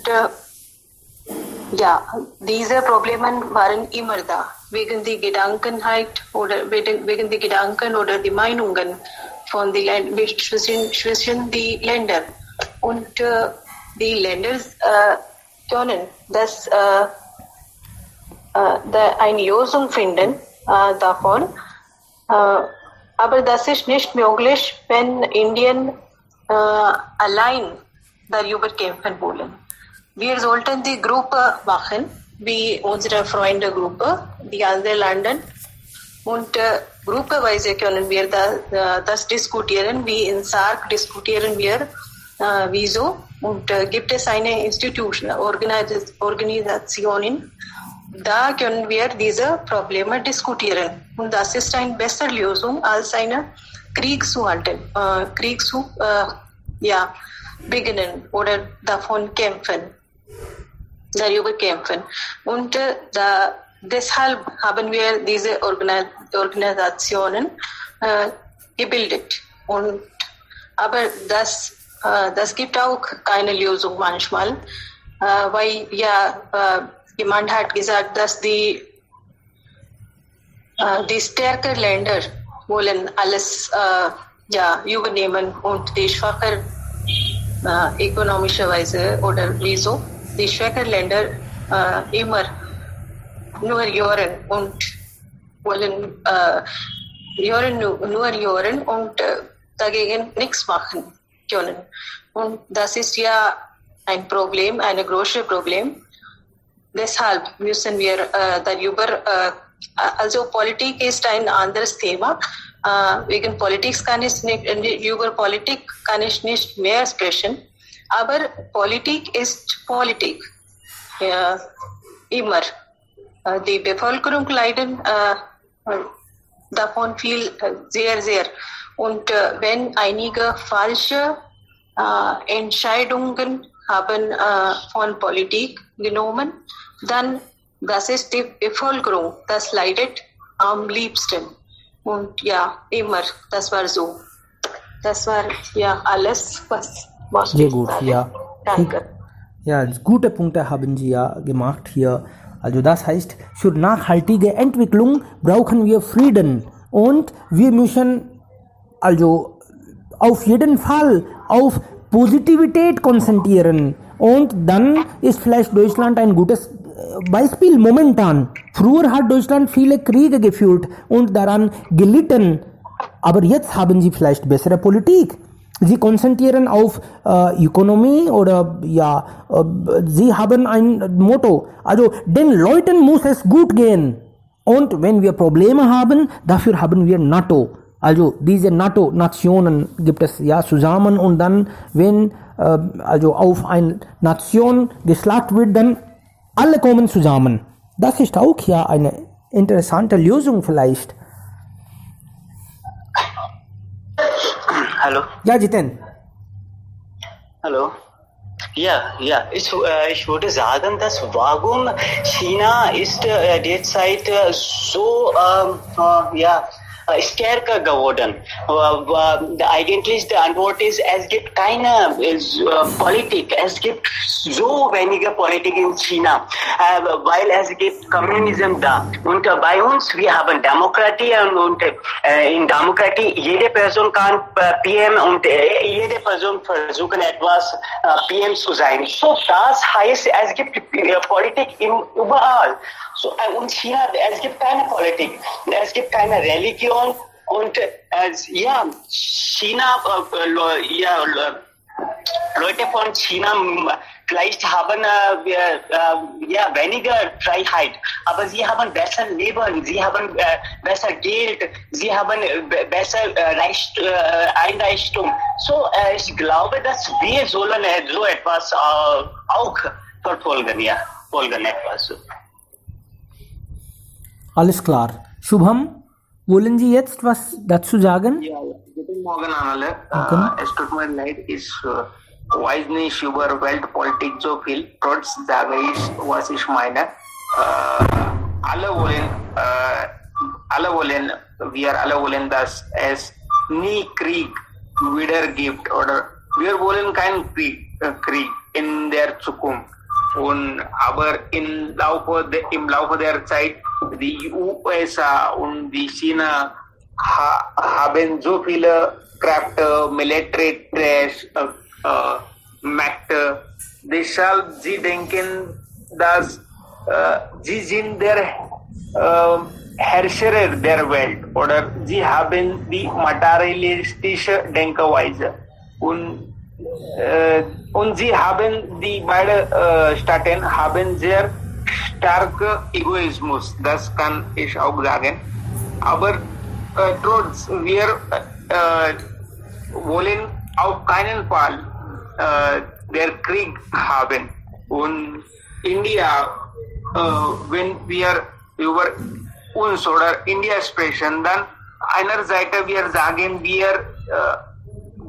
diese Probleme waren immer da, wegen die Gedankenheit oder wegen die Gedanken oder die Meinungen von die zwischen die Länder. Und die Länder können das eine Lösung finden davon. Aber das ist nicht möglich, wenn Indien allein darüber kämpfen wollen. Wir sollten die Gruppe machen, wie unsere Freundegruppe, die anderen Länder. Und gruppeweise können wir das diskutieren, wie in SARC diskutieren wir, wieso. Und gibt es eine Institution, Organisationen, da können wir diese Probleme diskutieren. Und das ist eine bessere Lösung als eine Krieg zu beginnen oder davon darüber kämpfen. Und deshalb haben wir diese Organisationen gebildet. Aber das gibt auch keine Lösung manchmal, weil jemand hat gesagt, dass die stärkeren Länder wollen alles übernehmen und die schwachen ökonomischerweise oder wieso die schwachen Länder immer nur hören und wollen hören und dagegen nichts machen können. Und das ist ja ein Problem, ein großes Problem. Deshalb müssen wir darüber, also Politik ist ein anderes Thema. Wegen Politik kann ich nicht, über Politik kann ich nicht mehr sprechen. Aber Politik ist Politik. Immer. Die Bevölkerung leiden davon viel, sehr, sehr. Und wenn einige falsche Entscheidungen haben von Politik genommen, dann das ist die Bevölkerung, das leidet am liebsten. Und immer, das war so. Das war alles, was Sehr ich gut, sage. ja. Danke. Ja, gute Punkte haben Sie ja gemacht hier. Also das heißt, für nachhaltige Entwicklung brauchen wir Frieden und wir müssen also auf jeden Fall auf Positivität konzentrieren. Und dann ist vielleicht Deutschland ein gutes Beispiel momentan. Früher hat Deutschland viele Kriege geführt und daran gelitten. Aber jetzt haben sie vielleicht bessere Politik. Sie konzentrieren auf Ökonomie oder sie haben ein Motto. Also den Leuten muss es gut gehen. Und wenn wir Probleme haben, dafür haben wir NATO. Also diese NATO-Nationen gibt es ja zusammen und dann, wenn also auf eine Nation geschlagen wird, dann alle kommen zusammen. Das ist auch ja eine interessante Lösung vielleicht. Hallo. Ja, Jiten. Hallo. Ja, ich würde sagen, dass warum China ist derzeit so stärker geworden. Eigentlich die Antwort ist, es gibt keine Politik. Es gibt so wenige Politik in China, weil es gibt Kommunismus da. Und bei uns, wir haben Demokratie und in Demokratie, jede Person kann PM und jede Person versuchen etwas PM zu sein. So das heißt, es gibt Politik überall. So, und China, es gibt keine Politik, es gibt keine Religion und China, Leute von China vielleicht haben weniger Freiheit, aber sie haben besser Leben, sie haben besser Geld, sie haben besser Einrichtung. So, ich glaube, dass wir sollen so etwas auch verfolgen, folgen etwas. Alles klar. Shubham, wollen Sie jetzt was dazu sagen? Ja, guten Morgen alle. Es tut mir leid, ich weiß nicht über Weltpolitik so viel. Trotz sage ich, was ich meine. Alle wollen alle wollen, wir alle wollen, dass es nie Krieg wieder gibt oder wir wollen keinen Krieg in der Zukunft. Aber im Laufe der Zeit, die USA und die China haben so viele Kräfte, Military Mächte. Deshalb sie denken, dass sie sind der Herrscher der Welt oder sie haben die materialistische Denkweise und sie haben die beiden Staaten haben sehr starke Egoismus, das kann ich auch sagen. Aber trotz wir wollen auf keinen Fall der Krieg haben und India, wenn wir über uns oder India sprechen, dann einerseits wir sagen wir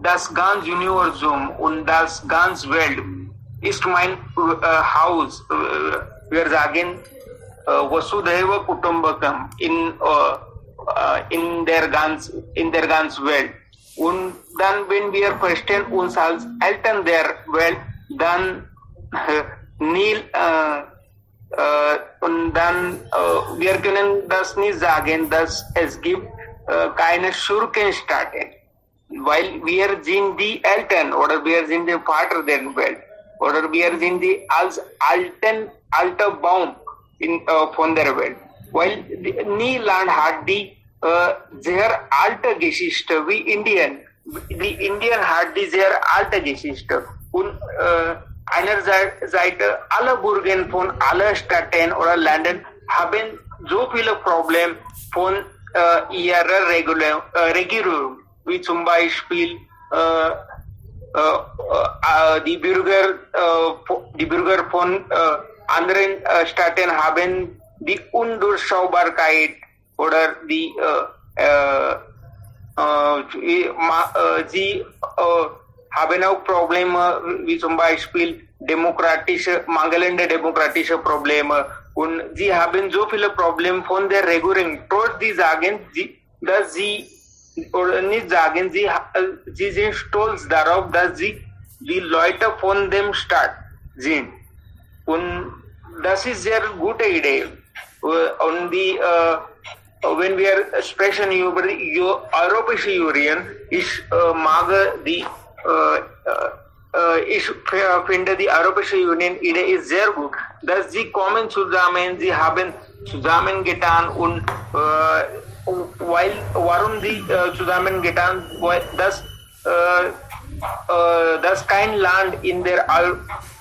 das ganze Universum und das ganze Welt ist mein Haus. Wir sagen Vasudhaiva Kutumbakam in der ganzen Welt. Und dann, wenn wir verstehen uns als Eltern der Welt, dann und dann wir können das nicht sagen, dass es gibt keine Schurkenstaaten, weil wir sind die Eltern oder wir sind der Vater der Welt oder wir sind die als alter Baum von der Welt, weil Niemand hat die sehr alte Geschichte wie Indien. Die Indien hat die sehr alte Geschichte und einerseits alle Bürger von allen Städten oder Ländern haben so viele Probleme von ihrer Regierung, wie zum Beispiel die Bürger von anderen Staaten haben die Undurchschaubarkeit oder die sie haben auch Probleme wie zum Beispiel mangelnde demokratische Probleme und sie haben so viele Probleme von der Regierung. Trotz die sagen, dass sie oder nicht sagen, sie sind stolz darauf, dass sie die Leute von dem Staat sind. Und das ist sehr gute Idee. Und wenn wir sprechen über die Europäische Union, ich finde die Europäische Union Idee ist sehr gut, dass sie kommen zusammen, sie haben zusammengetan und warum sie zusammengetan, dass kein Land in der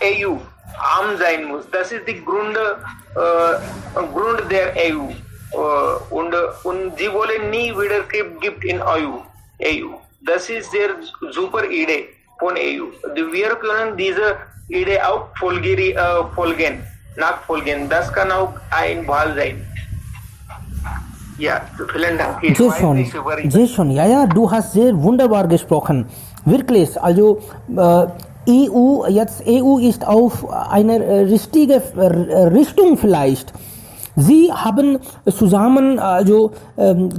EU arm sein muss. Das ist die Grund der EU. Und sie wollen nie wieder Krieg gibt in EU. Das ist sehr super Idee von EU. Wir können diese Idee auch nachfolgen. Das kann auch ein Wahl sein. Ja, vielen Dank. Jason, ja, du hast sehr wunderbar gesprochen. Wirklich, also EU ist auf eine richtige Richtung vielleicht. Sie haben zusammen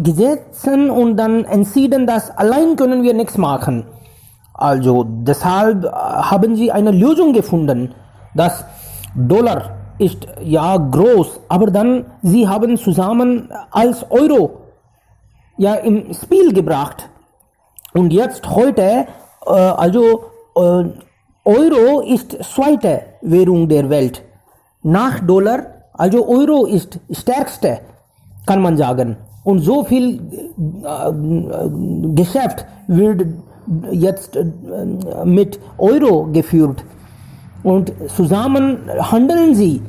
gesessen und dann entschieden, dass allein können wir nichts machen. Also deshalb haben sie eine Lösung gefunden. Das Dollar ist ja groß, aber dann sie haben zusammen als Euro ja im Spiel gebracht. Und jetzt heute, Euro ist zweite Währung der Welt. Nach Dollar, also Euro ist stärkste, kann man sagen. Und so viel Geschäft wird jetzt mit Euro geführt. Und zusammen handeln sie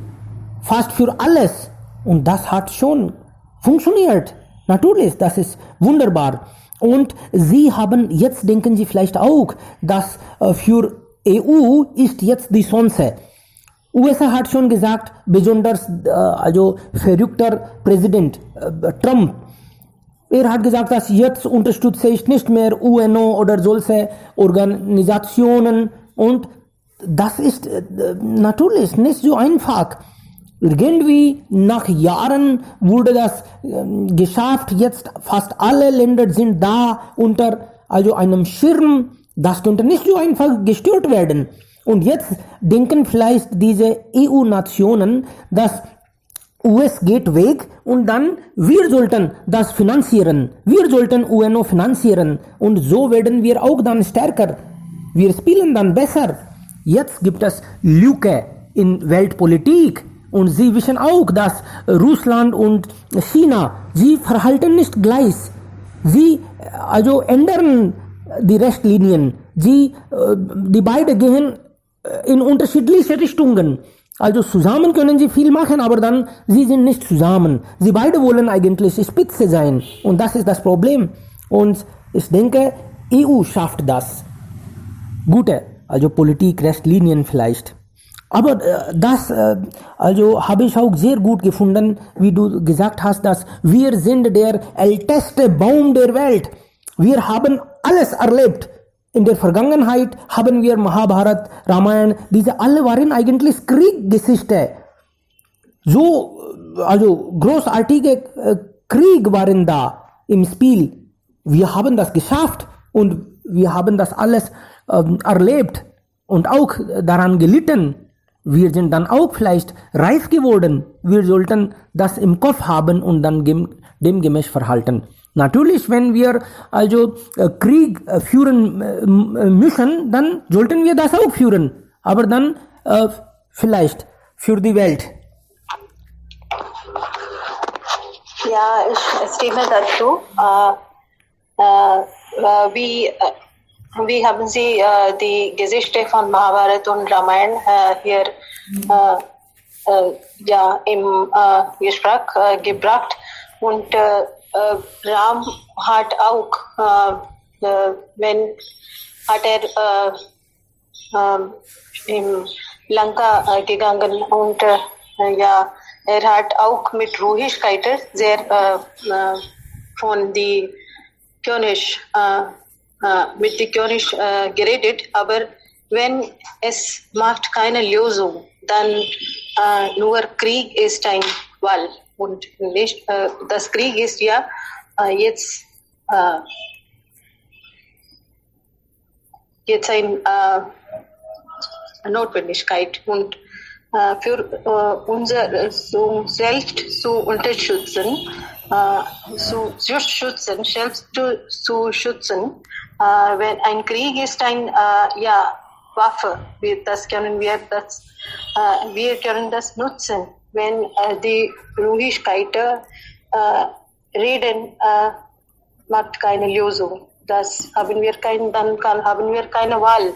fast für alles. Und das hat schon funktioniert. Natürlich, das ist wunderbar. Und sie haben, jetzt denken sie vielleicht auch, dass für EU ist jetzt die Chance. USA hat schon gesagt, besonders verrückter Präsident Trump. Er hat gesagt, dass jetzt unterstütze ich nicht mehr UNO oder solche Organisationen und das ist natürlich nicht so einfach. Irgendwie nach Jahren wurde das geschafft. Jetzt fast alle Länder sind da unter also einem Schirm. Das könnte nicht so einfach gestört werden. Und jetzt denken vielleicht diese EU-Nationen, dass US geht weg und dann wir sollten das finanzieren. Wir sollten UNO finanzieren und so werden wir auch dann stärker. Wir spielen dann besser. Jetzt gibt es Lücke in Weltpolitik und Sie wissen auch, dass Russland und China, sie verhalten nicht gleich. Sie also ändern die Rechtslinien. Die beiden gehen in unterschiedliche Richtungen. Also zusammen können sie viel machen, aber dann sie sind nicht zusammen. Sie beide wollen eigentlich Spitze sein und das ist das Problem. Und ich denke, EU schafft das. Gute, also Politik, Rechtslinien vielleicht. Aber das also habe ich auch sehr gut gefunden, wie du gesagt hast, dass wir sind der älteste Baum der Welt. Wir haben alles erlebt. In der Vergangenheit haben wir Mahabharat, Ramayana, diese alle waren eigentlich Krieggeschichte. So, also großartige Krieg waren da im Spiel. Wir haben das geschafft und wir haben das alles erlebt und auch daran gelitten. Wir sind dann auch vielleicht reif geworden. Wir sollten das im Kopf haben und dann demgemäß verhalten. Natürlich, wenn wir also Krieg führen müssen, dann sollten wir das auch führen. Aber dann vielleicht für die Welt. Ja, ich stimme dazu. Wie haben Sie die Geschichte von Mahabharat und Ramayana hier im Gespräch gebracht? Und Ram hat auch, hat in Lanka gegangen und er hat auch mit Ruhigkeit sehr von die König mit die König geredet, aber wenn es macht keine Lösung, dann nur Krieg ist ein Wahl und nicht das Krieg ist ja jetzt ein Notwendigkeit und für unser selbst zu unterstützen, selbst zu schützen. Wenn ein Krieg ist ein Waffe, wir können das nutzen, wenn die Ruhigkeit reden macht keine Lösung. Das haben wir haben wir keine Wahl.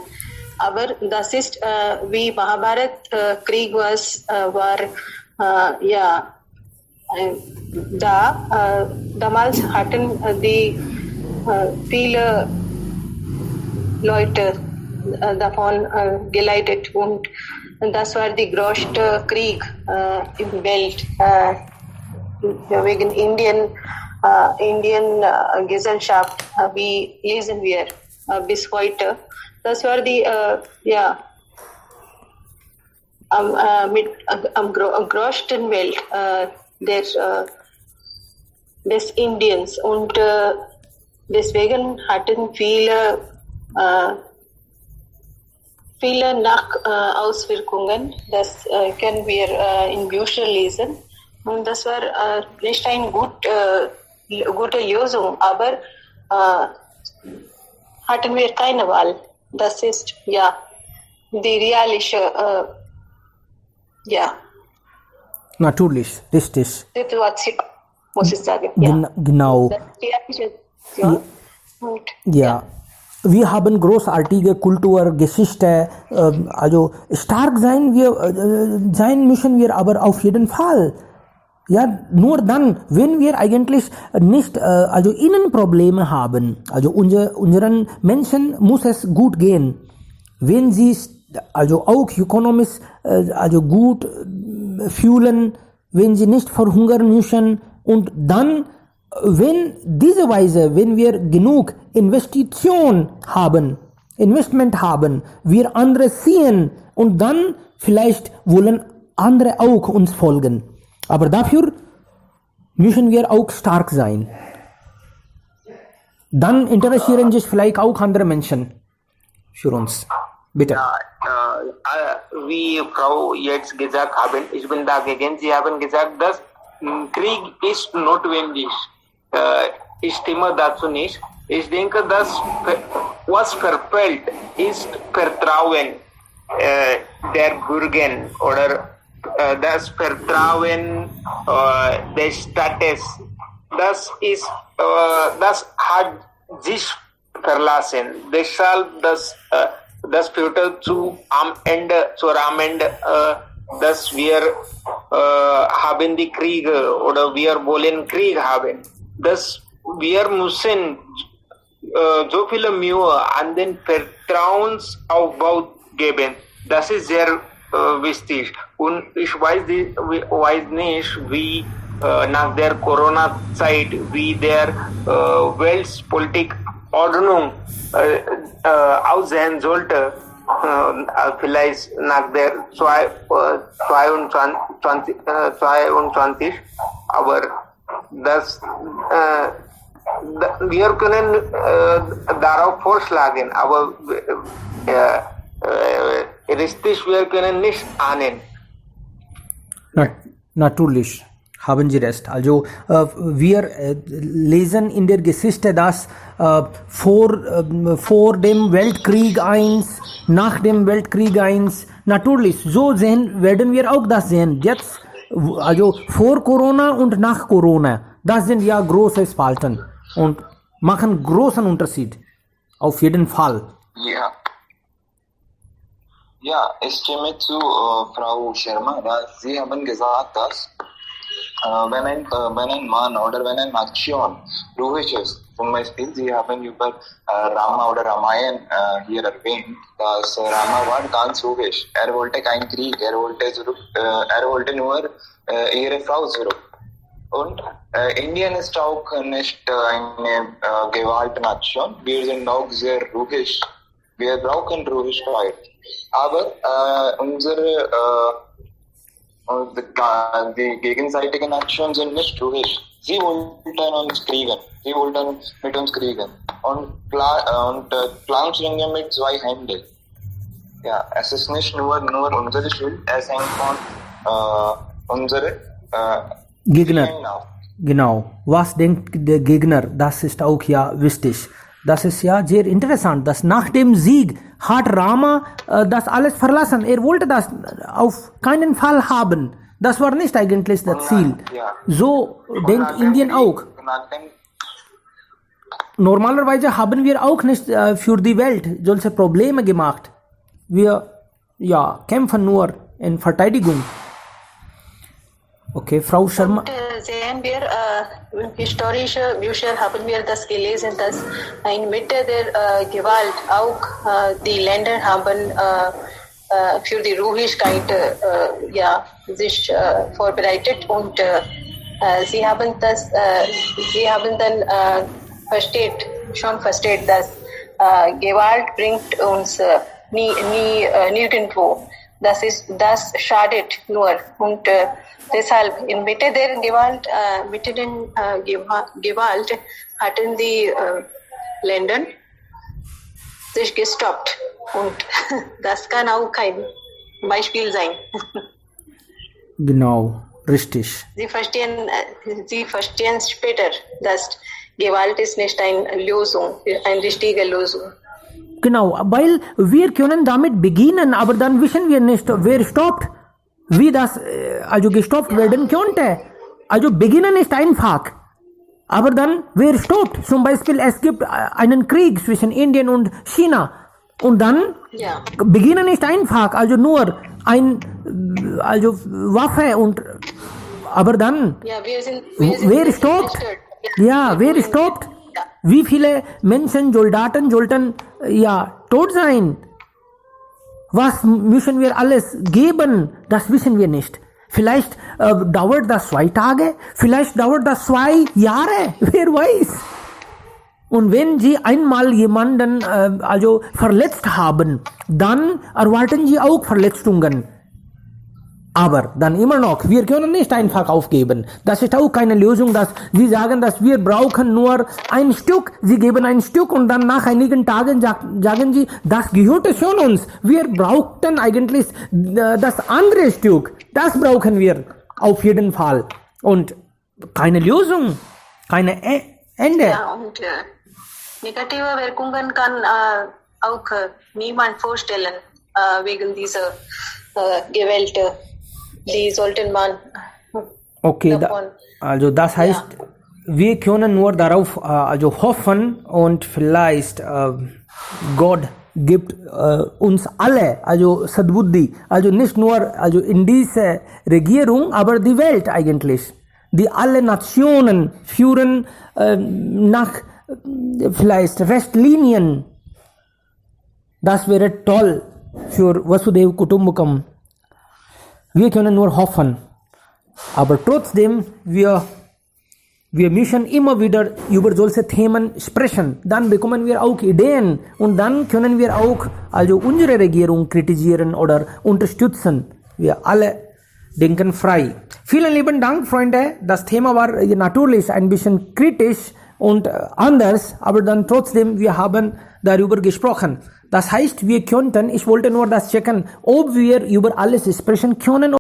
Aber das ist wie Mahabharat Krieg war damals hatten die viele Leute davon geleitet und das war die größte Krieg in der Welt wegen Indien Gesellschaft, wie lesen wir bis heute. Das war die am größten Welt des Indiens und deswegen hatten viele Auswirkungen. Das können wir in Büchern lesen und das war nicht eine gute Lösung, aber hatten wir keine Wahl. Das ist die realische Natürlich, richtig. Situation, muss ich sagen. Genau. Wir haben großartige Kultur, Geschichte, also stark sein müssen wir aber auf jeden Fall. Ja, nur dann, wenn wir eigentlich nicht, Innenprobleme haben, also unseren Menschen muss es gut gehen. Wenn sie also auch ökonomisch gut fühlen, wenn sie nicht verhungern müssen und dann, wenn wir genug Investment haben, wir andere sehen und dann vielleicht wollen andere auch uns folgen. Aber dafür müssen wir auch stark sein. Dann interessieren sich vielleicht auch andere Menschen für uns. Bitte. Wie Frau jetzt gesagt haben, ich bin dagegen. Sie haben gesagt, dass Krieg ist notwendig. Ich stimme dazu nicht. Ich denke, dass was verfehlt ist Vertrauen der Bürger oder das Vertrauen des Staates. Das hat sich verlassen. Deshalb das führte am Ende, dass wir haben die Kriege oder wir wollen Krieg haben. Dass wir müssen so viele Mühe an den Vertrauensaufbau geben. Das ist sehr wichtig. Und ich weiß nicht, wie nach der Corona-Zeit, wie der Weltpolitikordnung aussehen sollte. Vielleicht nach der 22, aber wir können darauf vorschlagen, aber richtig, wir können nicht ahnen. Natürlich haben Sie recht. Also wir lesen in der Geschichte, dass vor dem Weltkrieg I, nach dem Weltkrieg I, natürlich, so werden wir auch das sehen. Jetzt, also vor Corona und nach Corona, das sind ja große Spalten und machen großen Unterschied. Auf jeden Fall. Ja, ich stimme zu Frau Sharma, dass Sie haben gesagt, dass wenn ein Mann oder wenn eine Nation ruhig ist, zum Beispiel Sie haben über Rama oder Ramayan hier erwähnt, dass Rama war ganz ruhig. Wollte keinen Krieg, er wollte nur ihre Frau zurück. Und Indien ist auch nicht eine Gewaltnation. Wir sind auch sehr ruhig. Wir brauchen Ruhigkeit. Aber die gegenseitigen Nationen sind nicht ruhig. Sie wollten uns kriegen. Sie wollten mit uns kriegen. Und Planschlinge mit 2 Händen. Ja, es ist nicht nur unsere Schuld, es hängt von unsere Gegner. Genau. Was denkt der Gegner? Das ist auch ja wichtig. Das ist ja sehr interessant, dass nach dem Sieg hat Rama das alles verlassen. Er wollte das auf keinen Fall haben. Das war nicht eigentlich das Ziel. So denkt Indien auch. Normalerweise haben wir auch nicht für die Welt solche Probleme gemacht. Wir kämpfen nur in Verteidigung. Okay, Frau Sharma. Sehen wir, historische Bücher haben wir das gelesen, dass inmitten der Gewalt auch die Länder haben für die Ruhigkeit sich vorbereitet und sie haben dann versteht, dass Gewalt bringt uns nirgendwo. Das schadet nur und deshalb inmitten der Gewalt, Gewalt hatten die Länder sich gestoppt und das kann auch kein Beispiel sein. Genau, richtig. Sie verstehen später, dass Gewalt ist nicht eine Lösung, eine richtige Lösung. Genau, weil wir können damit beginnen, aber dann wissen wir nicht, wer stoppt, wie das also gestoppt werden könnte. Also beginnen ist einfach, aber dann wer stoppt? Zum Beispiel es gibt einen Krieg zwischen Indien und China und dann beginnen ist einfach, also nur Waffe und aber dann wer stoppt? Ja, wer stoppt? Wie viele Menschen, Soldaten sollten tot sein? Was müssen wir alles geben? Das wissen wir nicht. Vielleicht dauert das 2 Tage, vielleicht dauert das 2 Jahre, wer weiß. Und wenn Sie einmal jemanden verletzt haben, dann erwarten Sie auch Verletzungen. Aber dann immer noch, wir können nicht einfach aufgeben. Das ist auch keine Lösung, dass sie sagen, dass wir brauchen nur ein Stück. Sie geben ein Stück und dann nach einigen Tagen sagen sie, das gehört schon uns. Wir brauchten eigentlich das andere Stück. Das brauchen wir auf jeden Fall. Und keine Lösung, keine Ende. Ja, und negative Wirkungen kann auch niemand vorstellen wegen dieser Gewalt. Die sollten man Okay, also das heißt, wir können nur darauf hoffen und vielleicht Gott gibt uns alle, also Sadbuddhi, also nicht nur in diese Regierung, aber die Welt eigentlich. Die alle Nationen führen nach vielleicht Restlinien. Das wäre toll für Vasudhaiva Kutumbakam. Wir können nur hoffen. Aber trotzdem, wir müssen immer wieder über solche Themen sprechen. Dann bekommen wir auch Ideen und dann können wir auch unsere Regierung kritisieren oder unterstützen. Wir alle denken frei. Vielen lieben Dank, Freunde. Das Thema war natürlich ein bisschen kritisch und anders, aber dann trotzdem, wir haben darüber gesprochen. Das heißt, ich wollte nur das checken, ob wir über alles sprechen können.